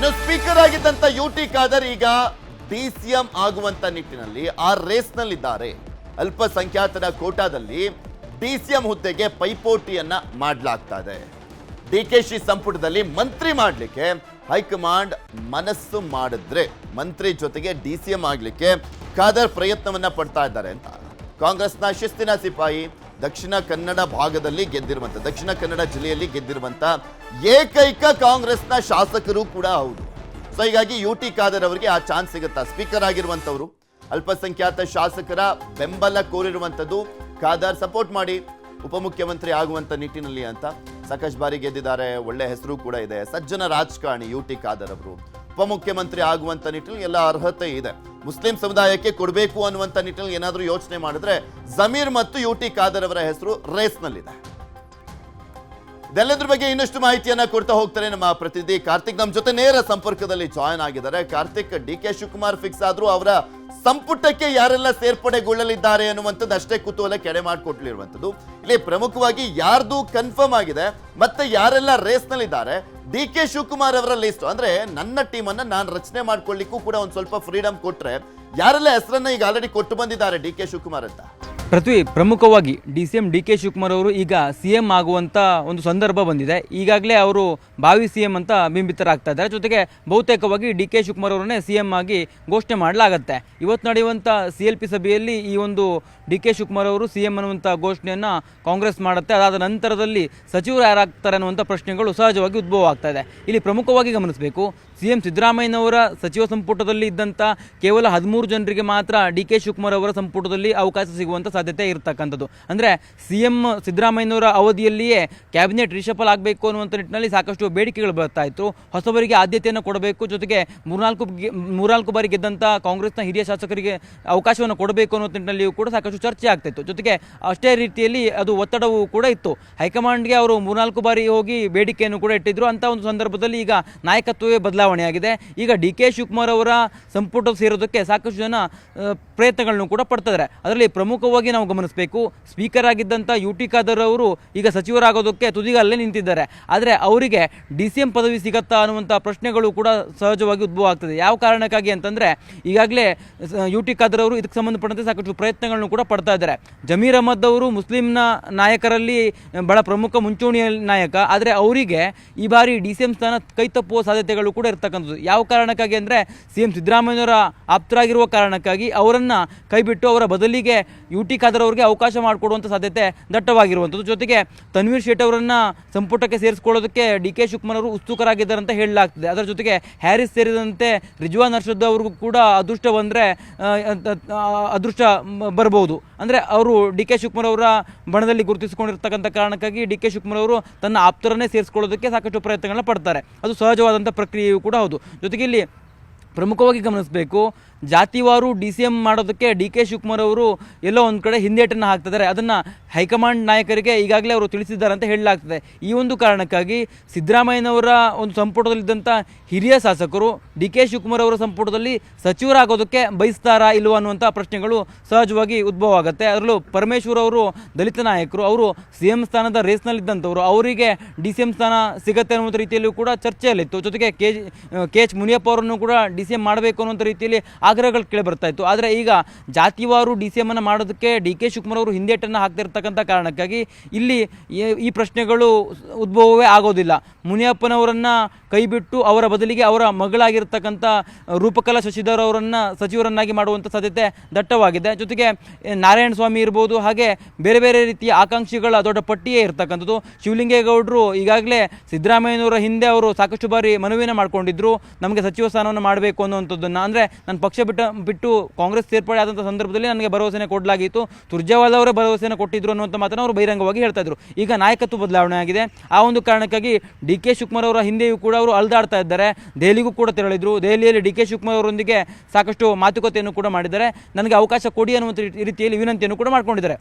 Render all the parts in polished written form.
ಇನ್ನು speaker ಆಗಿದ್ದಂತ UT Khader ಈಗ DCM ಆಗುವಂತ ನಿಟ್ಟಿನಲ್ಲಿ ಆ ರೇಸ್ನಲ್ಲಿದ್ದಾರೆ. ಅಲ್ಪಸಂಖ್ಯಾತರ ಕೋಟಾದಲ್ಲಿ ಡಿಸಿಎಂ ಹುದ್ದೆಗೆ ಪೈಪೋಟಿಯನ್ನ ಮಾಡಲಾಗ್ತಾ ಇದೆ. ಡಿಕೆಶಿ ಸಂಪುಟದಲ್ಲಿ ಮಂತ್ರಿ ಮಾಡಲಿಕ್ಕೆ ಹೈಕಮಾಂಡ್ ಮನಸ್ಸು ಮಾಡಿದ್ರೆ ಮಂತ್ರಿ ಜೊತೆಗೆ ಡಿಸಿಎಂ ಆಗಲಿಕ್ಕೆ ಖಾದರ್ ಪ್ರಯತ್ನವನ್ನ ಪಡ್ತಾ ಇದ್ದಾರೆ ಅಂತ ಕಾಂಗ್ರೆಸ್ನ ಶಿಸ್ತಿನ ಸಿಪಾಯಿ, ದಕ್ಷಿಣ ಕನ್ನಡ ಭಾಗದಲ್ಲಿ ಗೆದ್ದಿರುವಂತ, ದಕ್ಷಿಣ ಕನ್ನಡ ಜಿಲ್ಲೆಯಲ್ಲಿ ಗೆದ್ದಿರುವಂತ ಏಕೈಕ ಕಾಂಗ್ರೆಸ್ನ ಶಾಸಕರು ಕೂಡ ಹೌದು. ಸೊ ಹೀಗಾಗಿ ಯುಟಿ ಖಾದರ್ ಅವರಿಗೆ ಆ ಚಾನ್ಸ್ ಸಿಗುತ್ತಾ? ಸ್ಪೀಕರ್ ಆಗಿರುವಂತವರು, ಅಲ್ಪಸಂಖ್ಯಾತ ಶಾಸಕರ ಬೆಂಬಲ ಕೋರಿರುವಂಥದ್ದು, ಖಾದರ್ ಸಪೋರ್ಟ್ ಮಾಡಿ ಉಪಮುಖ್ಯಮಂತ್ರಿ ಆಗುವಂತ ನಿಟ್ಟಿನಲ್ಲಿ ಅಂತ ಸಾಕಷ್ಟು ಬಾರಿ ಗೆದ್ದಿದ್ದಾರೆ. ಒಳ್ಳೆ ಹೆಸರು ಕೂಡ ಇದೆ. ಸಜ್ಜನ ರಾಜಕಾರಣಿ ಯುಟಿ ಖಾದರ್ ಅವರು ಉಪಮುಖ್ಯಮಂತ್ರಿ ಆಗುವಂತ ನಿಟ್ಟಿನಲ್ಲಿ ಎಲ್ಲ ಅರ್ಹತೆ ಇದೆ. ಮುಸ್ಲಿಂ ಸಮುದಾಯಕ್ಕೆ ಕೊಡಬೇಕು ಅನ್ನುವಂಥ ನಿಟ್ಟಿನಲ್ಲಿ ಏನಾದರೂ ಯೋಚನೆ ಮಾಡಿದ್ರೆ ಜಮೀರ್ ಮತ್ತು ಯುಟಿ ಖಾದರ್ ಅವರ ಹೆಸರು ರೇಸ್ನಲ್ಲಿದೆ. ಇದೆಲ್ಲದ್ರ ಬಗ್ಗೆ ಇನ್ನಷ್ಟು ಮಾಹಿತಿಯನ್ನ ಕೊಡ್ತಾ ಹೋಗ್ತಾರೆ ನಮ್ಮ ಪ್ರತಿನಿಧಿ ಕಾರ್ತಿಕ್. ನಮ್ಮ ಜೊತೆ ನೇರ ಸಂಪರ್ಕದಲ್ಲಿ ಜಾಯ್ನ್ ಆಗಿದ್ದಾರೆ. ಕಾರ್ತಿಕ್, ಡಿಕೆ ಶಿವಕುಮಾರ್ ಫಿಕ್ಸ್ ಆದ್ರೂ ಅವರ ಸಂಪುಟಕ್ಕೆ ಯಾರೆಲ್ಲ ಸೇರ್ಪಡೆಗೊಳ್ಳಲಿದ್ದಾರೆ ಅನ್ನುವಂಥದ್ದು ಅಷ್ಟೇ ಕುತೂಹಲ ಕೆಡೆ ಮಾಡಿಕೊಟ್ಲಿರುವಂಥದ್ದು. ಇಲ್ಲಿ ಪ್ರಮುಖವಾಗಿ ಯಾರ್ದು ಕನ್ಫರ್ಮ್ ಆಗಿದೆ ಮತ್ತೆ ಯಾರೆಲ್ಲ ರೇಸ್ನಲ್ಲಿದ್ದಾರೆ. ಡಿಕೆ ಶಿವಕುಮಾರ್ ಅವರ ಲಿಸ್ಟ್ ಅಂದ್ರೆ ನನ್ನ ಟೀಮನ್ನ ನಾನು ರಚನೆ ಮಾಡ್ಕೊಳ್ಳಿಕ್ಕೂ ಕೂಡ ಒಂದು ಸ್ವಲ್ಪ ಫ್ರೀಡಮ್ ಕೊಟ್ರೆ ಯಾರೆಲ್ಲ ಹೆಸರನ್ನ ಈಗ ಆಲ್ರೆಡಿ ಕೊಟ್ಟು ಬಂದಿದ್ದಾರೆ ಡಿಕೆ ಶಿವಕುಮಾರ್ ಅಂತ? ಪೃಥ್ವಿ, ಪ್ರಮುಖವಾಗಿ ಡಿಕೆ ಶಿವಕುಮಾರ್ ಅವರು ಈಗ CM ಆಗುವಂಥ ಒಂದು ಸಂದರ್ಭ ಬಂದಿದೆ. ಈಗಾಗಲೇ ಅವರು ಭಾವಿ CM ಅಂತ ಬಿಂಬಿತರಾಗ್ತಾ ಇದ್ದಾರೆ. ಜೊತೆಗೆ ಬಹುತೇಕವಾಗಿ ಡಿಕೆ ಶಿವಕುಮಾರ್ ಅವರನ್ನೇ CM ಆಗಿ ಘೋಷಣೆ ಮಾಡಲಾಗುತ್ತೆ. ಇವತ್ತು ನಡೆಯುವಂಥ CLP ಸಭೆಯಲ್ಲಿ ಈ ಒಂದು ಡಿಕೆ ಶಿವಕುಮಾರ್ ಅವರು CM ಅನ್ನುವಂಥ ಘೋಷಣೆಯನ್ನು ಕಾಂಗ್ರೆಸ್ ಮಾಡುತ್ತೆ. ಅದಾದ ನಂತರದಲ್ಲಿ ಸಚಿವರು ಯಾರಾಗ್ತಾರೆ ಅನ್ನುವಂಥ ಪ್ರಶ್ನೆಗಳು ಸಹಜವಾಗಿ ಉದ್ಭವ ಆಗ್ತಾ ಇದೆ. ಇಲ್ಲಿ ಪ್ರಮುಖವಾಗಿ ಗಮನಿಸಬೇಕು, CM ಸಿದ್ದರಾಮಯ್ಯನವರ ಸಚಿವ ಸಂಪುಟದಲ್ಲಿ ಇದ್ದಂಥ ಕೇವಲ 13 ಜನರಿಗೆ ಮಾತ್ರ ಡಿಕೆ ಶಿವಕುಮಾರ್ ಅವರ ಸಂಪುಟದಲ್ಲಿ ಅವಕಾಶ ಸಿಗುವಂಥ ಸಾಧ್ಯತೆ ಇರತಕ್ಕಂಥದ್ದು. ಅಂದರೆ CM ಸಿದ್ದರಾಮಯ್ಯನವರ ಅವಧಿಯಲ್ಲಿಯೇ ಕ್ಯಾಬಿನೆಟ್ ರಿಷಫಲ್ ಆಗಬೇಕು ಅನ್ನುವಂಥ ನಿಟ್ಟಿನಲ್ಲಿ ಸಾಕಷ್ಟು ಬೇಡಿಕೆಗಳು ಬರ್ತಾ ಇತ್ತು. ಹೊಸಬರಿಗೆ ಆದ್ಯತೆಯನ್ನು ಕೊಡಬೇಕು, ಜೊತೆಗೆ ಮೂರ್ನಾಲ್ಕು ಬಾರಿ ಗೆದ್ದಂಥ ಕಾಂಗ್ರೆಸ್ನ ಹಿರಿಯ ಶಾಸಕರಿಗೆ ಅವಕಾಶವನ್ನು ಕೊಡಬೇಕು ಅನ್ನೋ ನಿಟ್ಟಿನಲ್ಲಿಯೂ ಕೂಡ ಸಾಕಷ್ಟು ಚರ್ಚೆ ಆಗ್ತಾ ಇತ್ತು. ಜೊತೆಗೆ ಅಷ್ಟೇ ರೀತಿಯಲ್ಲಿ ಅದು ಒತ್ತಡವೂ ಕೂಡ ಇತ್ತು. ಹೈಕಮಾಂಡ್ಗೆ ಅವರು 3-4 ಬಾರಿ ಹೋಗಿ ಬೇಡಿಕೆಯನ್ನು ಕೂಡ ಇಟ್ಟಿದ್ರು. ಅಂತ ಒಂದು ಸಂದರ್ಭದಲ್ಲಿ ಈಗ ನಾಯಕತ್ವವೇ ಬದಲಾವಣೆ ಆಗಿದೆ. ಈಗ ಡಿಕೆ ಶಿವಕುಮಾರ್ ಅವರ ಸಂಪುಟ ಸೇರೋದಕ್ಕೆ ಸಾಕಷ್ಟು ಜನ ಪ್ರಯತ್ನಗಳನ್ನು ಕೂಡ ಪಡ್ತಿದ್ದಾರೆ. ಅದರಲ್ಲಿ ಪ್ರಮುಖವಾಗಿ ನಾವು ಗಮನಿಸಬೇಕು, ಸ್ಪೀಕರ್ ಆಗಿದ್ದಂಥ ಯುಟಿ ಖಾದರ್ ಅವರು ಈಗ ಸಚಿವರಾಗೋದಕ್ಕೆ ತುದಿಗಲ್ಲೇ ನಿಂತಿದ್ದಾರೆ. ಆದರೆ ಅವರಿಗೆ DCM ಪದವಿ ಸಿಗತ್ತಾ ಅನ್ನುವಂಥ ಪ್ರಶ್ನೆಗಳು ಕೂಡ ಸಹಜವಾಗಿ ಉದ್ಭವ ಆಗ್ತದೆ. ಯಾವ ಕಾರಣಕ್ಕಾಗಿ ಅಂತಂದರೆ ಈಗಾಗಲೇ ಯುಟಿ ಖಾದರ್ ಅವರು ಇದಕ್ಕೆ ಸಂಬಂಧಪಟ್ಟಂತೆ ಸಾಕಷ್ಟು ಪ್ರಯತ್ನಗಳನ್ನು ಕೂಡ ಪಡ್ತಾ ಇದ್ದಾರೆ. ಜಮೀರ್ ಅಹಮದ್ ಅವರು ಮುಸ್ಲಿಂನ ನಾಯಕರಲ್ಲಿ ಬಹಳ ಪ್ರಮುಖ ಮುಂಚೂಣಿಯ ನಾಯಕ. ಆದರೆ ಅವರಿಗೆ ಈ ಬಾರಿ DCM ಸ್ಥಾನ ಕೈ ತಪ್ಪುವ ಸಾಧ್ಯತೆಗಳು ಕೂಡ ಇರ್ತಕ್ಕಂಥದ್ದು. ಯಾವ ಕಾರಣಕ್ಕಾಗಿ ಅಂದರೆ CM ಸಿದ್ದರಾಮಯ್ಯನವರ ಆಪ್ತರಾಗಿರುವ ಕಾರಣಕ್ಕಾಗಿ ಅವರನ್ನು ಕೈಬಿಟ್ಟು ಅವರ ಬದಲಿಗೆ ಯುಟಿ ಖಾದರ್ ಅವರಿಗೆ ಅವಕಾಶ ಮಾಡಿಕೊಡುವಂಥ ಸಾಧ್ಯತೆ ದಟ್ಟವಾಗಿರುವಂಥದ್ದು. ಜೊತೆಗೆ ತನ್ವೀರ್ ಶೇಟ್ ಅವರನ್ನು ಸಂಪುಟಕ್ಕೆ ಸೇರಿಸಿಕೊಳ್ಳೋದಕ್ಕೆ ಡಿಕೆ ಶಿವಕುಮಾರ್ ಅವರು ಉತ್ಸುಕರಾಗಿದ್ದಾರೆ ಅಂತ ಹೇಳಲಾಗ್ತದೆ. ಅದರ ಜೊತೆಗೆ ಹ್ಯಾರಿಸ್ ಸೇರಿದಂತೆ ರಿಜ್ವಾನ್ ಅರ್ಷದ್ ಅವ್ರಿಗೂ ಕೂಡ ಅದೃಷ್ಟ ಬಂದರೆ ಅದೃಷ್ಟ ಬರ್ಬೋದು. ಅಂದರೆ ಅವರು ಡಿಕೆ ಶಿವಕುಮಾರ್ ಅವರ ಬಣದಲ್ಲಿ ಗುರುತಿಸಿಕೊಂಡಿರ್ತಕ್ಕಂಥ ಕಾರಣಕ್ಕಾಗಿ ಡಿಕೆ ಶಿವಕುಮಾರ್ ಅವರು ತನ್ನ ಆಪ್ತರನ್ನೇ ಸೇರಿಸಿಕೊಳ್ಳೋದಕ್ಕೆ ಸಾಕಷ್ಟು ಪ್ರಯತ್ನಗಳನ್ನ ಪಡ್ತಾರೆ. ಅದು ಸಹಜವಾದಂಥ ಪ್ರಕ್ರಿಯೆಯೂ ಕೂಡ ಹೌದು. ಜೊತೆಗೆ ಇಲ್ಲಿ ಪ್ರಮುಖವಾಗಿ ಗಮನಿಸಬೇಕು, ಜಾತಿವಾರು DCM ಮಾಡೋದಕ್ಕೆ ಡಿಕೆ ಶಿವಕುಮಾರ್ ಅವರು ಎಲ್ಲೋ ಒಂದು ಕಡೆ ಹಿಂದೇಟನ್ನು ಹಾಕ್ತಿದ್ದಾರೆ. ಅದನ್ನು ಹೈಕಮಾಂಡ್ ನಾಯಕರಿಗೆ ಈಗಾಗಲೇ ಅವರು ತಿಳಿಸಿದ್ದಾರೆ ಅಂತ ಹೇಳಲಾಗ್ತದೆ. ಈ ಒಂದು ಕಾರಣಕ್ಕಾಗಿ ಸಿದ್ದರಾಮಯ್ಯನವರ ಒಂದು ಸಂಪುಟದಲ್ಲಿದ್ದಂಥ ಹಿರಿಯ ಶಾಸಕರು ಡಿಕೆ ಶಿವಕುಮಾರ್ ಅವರ ಸಂಪುಟದಲ್ಲಿ ಸಚಿವರಾಗೋದಕ್ಕೆ ಬಯಸ್ತಾರಾ ಇಲ್ವಾ ಅನ್ನುವಂಥ ಪ್ರಶ್ನೆಗಳು ಸಹಜವಾಗಿ ಉದ್ಭವ ಆಗುತ್ತೆ. ಅದರಲ್ಲೂ ಪರಮೇಶ್ವರ್ ಅವರು ದಲಿತ ನಾಯಕರು, ಅವರು CM ಸ್ಥಾನದ ರೇಸ್ನಲ್ಲಿದ್ದಂಥವ್ರು, ಅವರಿಗೆ DCM ಸ್ಥಾನ ಸಿಗತ್ತೆ ಅನ್ನುವಂಥ ರೀತಿಯಲ್ಲೂ ಕೂಡ ಚರ್ಚೆಯಲ್ಲಿತ್ತು. ಜೊತೆಗೆ KH ಮುನಿಯಪ್ಪ ಅವರನ್ನು ಕೂಡ DCM ಮಾಡಬೇಕು ಅನ್ನುವಂಥ ರೀತಿಯಲ್ಲಿ ಆಗ್ರಹಗಳು ಕೇಳಿ ಬರ್ತಾ ಇತ್ತು. ಆದರೆ ಈಗ ಜಾತಿವಾರು DCM ಅನ್ನು ಮಾಡೋದಕ್ಕೆ ಡಿಕೆ ಶಿವಕುಮಾರ್ ಅವರು ಹಿಂದೇಟನ್ನು ಹಾಕ್ತಿರ್ತಕ್ಕಂಥ ಕಾರಣಕ್ಕಾಗಿ ಇಲ್ಲಿ ಈ ಪ್ರಶ್ನೆಗಳು ಉದ್ಭವವೇ ಆಗೋದಿಲ್ಲ. ಮುನಿಯಪ್ಪನವರನ್ನು ಕೈಬಿಟ್ಟು ಅವರ ಬದಲಿಗೆ ಅವರ ಮಗಳಾಗಿರ್ತಕ್ಕಂಥ ರೂಪಕಲಾ ಶಶಿಧರ್ ಅವರನ್ನು ಸಚಿವರನ್ನಾಗಿ ಮಾಡುವಂಥ ಸಾಧ್ಯತೆ ದಟ್ಟವಾಗಿದೆ. ಜೊತೆಗೆ ನಾರಾಯಣ ಸ್ವಾಮಿ ಇರ್ಬೋದು, ಹಾಗೆ ಬೇರೆ ಬೇರೆ ರೀತಿಯ ಆಕಾಂಕ್ಷಿಗಳ ದೊಡ್ಡ ಪಟ್ಟಿಯೇ ಇರ್ತಕ್ಕಂಥದ್ದು. ಶಿವಲಿಂಗೇಗೌಡರು ಈಗಾಗಲೇ ಸಿದ್ದರಾಮಯ್ಯನವರ ಹಿಂದೆ ಅವರು ಸಾಕಷ್ಟು ಬಾರಿ ಮನವಿಯನ್ನು ಮಾಡ್ಕೊಂಡಿದ್ರು, ನಮಗೆ ಸಚಿವ ಸ್ಥಾನವನ್ನು ಮಾಡಬೇಕು ಅನ್ನುವಂಥದ್ದನ್ನು. ಅಂದರೆ ನನ್ನ ಪಕ್ಷ ಬಿಟ್ಟು ಕಾಂಗ್ರೆಸ್ ಸೇರ್ಪಡೆ ಆದಂಥ ಸಂದರ್ಭದಲ್ಲಿ ನನಗೆ ಭರವಸೆನೇ ಕೊಡಲಾಗಿತ್ತು, ತುರ್ಜೇವಾಲಾ ಅವರೇ ಭರವಸೆಯನ್ನು ಕೊಟ್ಟಿದ್ರು ಅನ್ನುವಂಥ ಮಾತನ್ನು ಅವರು ಬಹಿರಂಗವಾಗಿ ಹೇಳ್ತಾ ಇದ್ರು. ಈಗ ನಾಯಕತ್ವ ಬದಲಾವಣೆ ಆಗಿದೆ. ಆ ಒಂದು ಕಾರಣಕ್ಕಾಗಿ ಡಿಕೆ ಶಿವಕುಮಾರ್ ಅವರ ಹಿಂದೆಯೂ ಕೂಡ ಅವರು ಅಲ್ದಾಡ್ತಾ ಇದ್ದಾರೆ. ದೆಹಲಿಗೂ ಕೂಡ ತೆರಳಿದ್ರು. ದೆಹಲಿಯಲ್ಲಿ ಡಿಕೆ ಶಿವಕುಮಾರ್ ಅವರೊಂದಿಗೆ ಸಾಕಷ್ಟು ಮಾತುಕತೆಯನ್ನು ಕೂಡ ಮಾಡಿದ್ದಾರೆ. ನನಗೆ ಅವಕಾಶ ಕೊಡಿ ಅನ್ನುವಂಥ ರೀತಿಯಲ್ಲಿ ವಿನಂತಿಯನ್ನು ಕೂಡ ಮಾಡ್ಕೊಂಡಿದ್ದಾರೆ.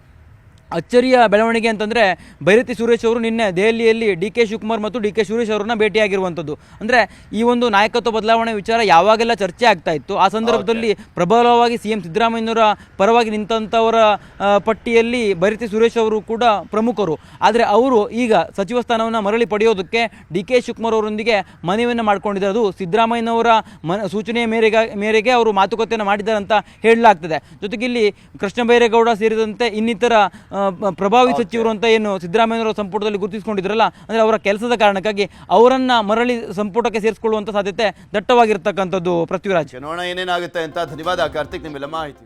ಅಚ್ಚರಿಯ ಬೆಳವಣಿಗೆ ಅಂತಂದರೆ ಬೈರತಿ ಸುರೇಶ್ ಅವರು ನಿನ್ನೆ ದೆಹಲಿಯಲ್ಲಿ ಡಿ ಕೆ ಶಿವಕುಮಾರ್ ಮತ್ತು ಡಿ ಕೆ ಸುರೇಶ್ ಅವರನ್ನ ಭೇಟಿಯಾಗಿರುವಂಥದ್ದು. ಅಂದರೆ ಈ ಒಂದು ನಾಯಕತ್ವ ಬದಲಾವಣೆ ವಿಚಾರ ಯಾವಾಗೆಲ್ಲ ಚರ್ಚೆ ಆಗ್ತಾ ಇತ್ತು ಆ ಸಂದರ್ಭದಲ್ಲಿ ಪ್ರಬಲವಾಗಿ ಸಿ ಎಂ ಸಿದ್ದರಾಮಯ್ಯನವರ ಪರವಾಗಿ ನಿಂತಂಥವರ ಪಟ್ಟಿಯಲ್ಲಿ ಬೈರತಿ ಸುರೇಶ್ ಅವರು ಕೂಡ ಪ್ರಮುಖರು. ಆದರೆ ಅವರು ಈಗ ಸಚಿವ ಸ್ಥಾನವನ್ನು ಮರಳಿ ಪಡೆಯೋದಕ್ಕೆ ಡಿ ಕೆ ಶಿವಕುಮಾರ್ ಅವರೊಂದಿಗೆ ಮನವಿಯನ್ನು ಮಾಡ್ಕೊಂಡಿದ್ದಾರೆ. ಅದು ಸಿದ್ದರಾಮಯ್ಯನವರ ಸೂಚನೆಯ ಮೇರೆಗೆ ಅವರು ಮಾತುಕತೆಯನ್ನು ಮಾಡಿದ್ದಾರೆ ಅಂತ ಹೇಳಲಾಗ್ತದೆ. ಜೊತೆಗೆ ಇಲ್ಲಿ ಕೃಷ್ಣ ಬೈರೇಗೌಡ ಸೇರಿದಂತೆ ಇನ್ನಿತರ ಪ್ರಭಾವಿ ಸಚಿವರು ಅಂತ ಏನು ಸಿದ್ದರಾಮಯ್ಯನವರ ಸಂಪುಟದಲ್ಲಿ ಗುರುತಿಸಿಕೊಂಡಿದ್ರಲ್ಲ, ಅಂದರೆ ಅವರ ಕೆಲಸದ ಕಾರಣಕ್ಕಾಗಿ ಅವರನ್ನ ಮರಳಿ ಸಂಪುಟಕ್ಕೆ ಸೇರಿಸಿಕೊಳ್ಳುವಂಥ ಸಾಧ್ಯತೆ ದಟ್ಟವಾಗಿರ್ತಕ್ಕಂಥದ್ದು. ಪೃಥ್ವಿರಾಜ್, ನೋಡೋಣ ಏನೇನಾಗುತ್ತೆ ಅಂತ. ಧನ್ಯವಾದ ಕಾರ್ತಿಕ್, ನಿಮ್ಮೆಲ್ಲ ಮಾಹಿತಿ.